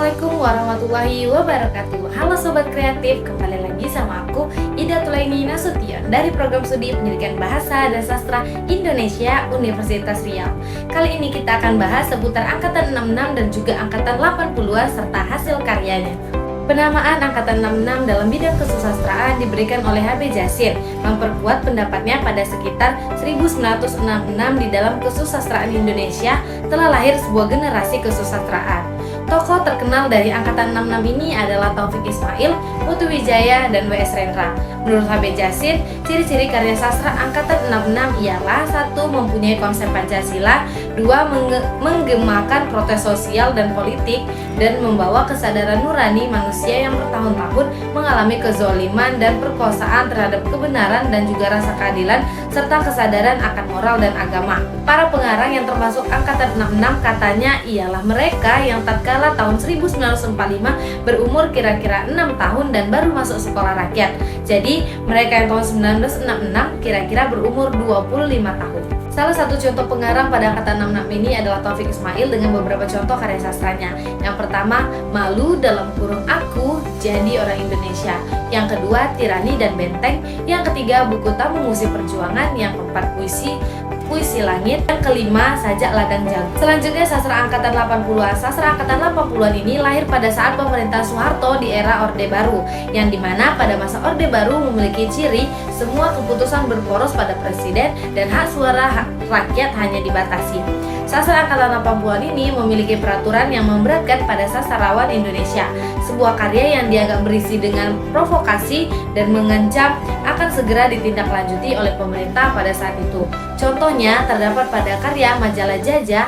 Assalamualaikum warahmatullahi wabarakatuh. Halo Sobat Kreatif, kembali lagi sama aku Ida Tulaini Nasution dari Program Studi Pendidikan Bahasa dan Sastra Indonesia Universitas Riau. Kali ini kita akan bahas seputar Angkatan 66 dan juga Angkatan 80-an serta hasil karyanya. Penamaan Angkatan 66 dalam bidang kesusastraan diberikan oleh H.B. Djasir, memperkuat pendapatnya pada sekitar 1966 di dalam kesusastraan Indonesia telah lahir sebuah generasi kesusastraan. Tokoh terkenal dari Angkatan 66 ini adalah Taufik Ismail, Putu Wijaya, dan W.S. Rendra. Menurut H.B. Djasir, ciri-ciri karya sastra Angkatan 66 ialah 1. Mempunyai konsep Pancasila, 2. Menggemakan protes sosial dan politik, dan membawa kesadaran nurani manusia yang bertahun-tahun mengalami kezoliman dan perkosaan terhadap kebenaran dan juga rasa keadilan, serta kesadaran akan moral dan agama. Para pengarang yang termasuk Angkatan 66 katanya ialah mereka yang tatkala tahun 1945 berumur kira-kira 6 tahun dan baru masuk sekolah rakyat. Jadi mereka yang tahun 1966 kira-kira berumur 25 tahun. Salah satu contoh pengarang pada Angkatan 66 ini adalah Taufik Ismail dengan beberapa contoh karya sastranya. Yang pertama, Malu dalam kurung Aku Jadi Orang Indonesia. Yang kedua, Tirani dan Benteng. Yang ketiga, Buku Tamu Musim Perjuangan. Yang keempat, Puisi Langit. Yang kelima, Sajak Ladang Jago. Selanjutnya, sastra Angkatan 80-an. Sastra Angkatan 80-an ini lahir pada saat pemerintahan Soeharto di era Orde Baru, yang dimana pada masa Orde Baru memiliki ciri semua keputusan berporos pada presiden dan hak suara rakyat hanya dibatasi. Sastra Angkatan 80-an ini memiliki peraturan yang memberatkan pada sastrawan Indonesia. Sebuah karya yang dianggap berisi dengan provokasi dan mengancam akan segera ditindaklanjuti oleh pemerintah pada saat itu. Contohnya terdapat pada karya Majalah Jajah.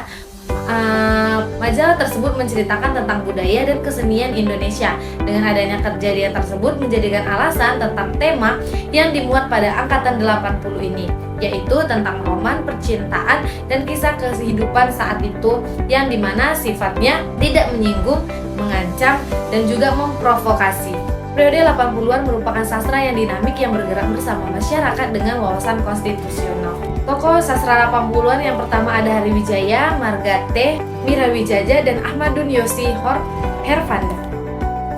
Majalah tersebut menceritakan tentang budaya dan kesenian Indonesia. Dengan adanya kejadian tersebut menjadikan alasan tentang tema yang dimuat pada Angkatan 80 ini, yaitu tentang roman, percintaan, dan kisah kehidupan saat itu, yang dimana sifatnya tidak menyinggung, mengancam, dan juga memprovokasi. Periode 80-an merupakan sastra yang dinamik yang bergerak bersama masyarakat dengan wawasan konstitusional. Tokoh sastra 80-an yang pertama ada Hari Wijaya, Marga T, Mira Wijaja, dan Ahmadun Yosi Hervanda.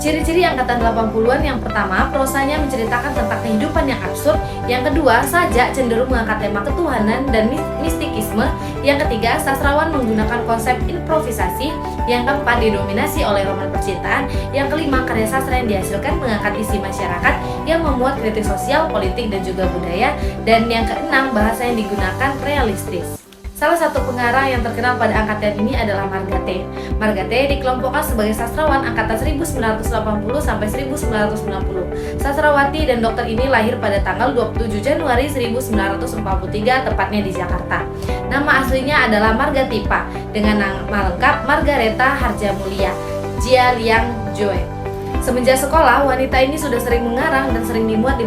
Ciri-ciri Angkatan 80-an yang pertama, prosanya menceritakan tentang kehidupan yang absurd. Yang kedua, sajak cenderung mengangkat tema ketuhanan dan mistikisme. Yang ketiga, sastrawan menggunakan konsep improvisasi. Yang keempat, didominasi oleh roman percintaan. Yang kelima, karya sastra yang dihasilkan mengangkat isi masyarakat yang memuat kritik sosial, politik, dan juga budaya. Dan yang keenam, bahasa yang digunakan realistis. Salah satu pengarang yang terkenal pada angkatan ini adalah Marga T. Marga T dikelompokkan sebagai sastrawan angkatan 1980 sampai 1990. Sastrawati dan dokter ini lahir pada tanggal 27 Januari 1943 tepatnya di Jakarta. Nama aslinya adalah Marga Tipa dengan nama lengkap Margareta Harjamulya Jia Liang Joe. Semenjak sekolah, wanita ini sudah sering mengarang dan sering dimuat di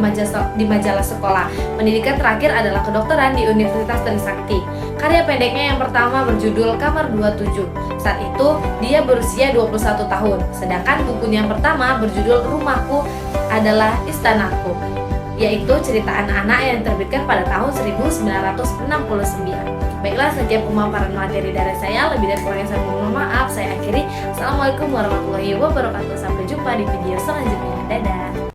majalah sekolah. Pendidikan terakhir adalah kedokteran di Universitas Trisakti. Karya pendeknya yang pertama berjudul Kamar 27. Saat itu, dia berusia 21 tahun. Sedangkan bukunya yang pertama berjudul Rumahku Adalah Istanaku, yaitu cerita anak-anak yang diterbitkan pada tahun 1969. Baiklah, sekian pemaparan materi dari saya. Lebih dari kurangnya saya mohon maaf. Saya akhiri. Assalamualaikum warahmatullahi wabarakatuh. Sampai jumpa di video selanjutnya. Dadah.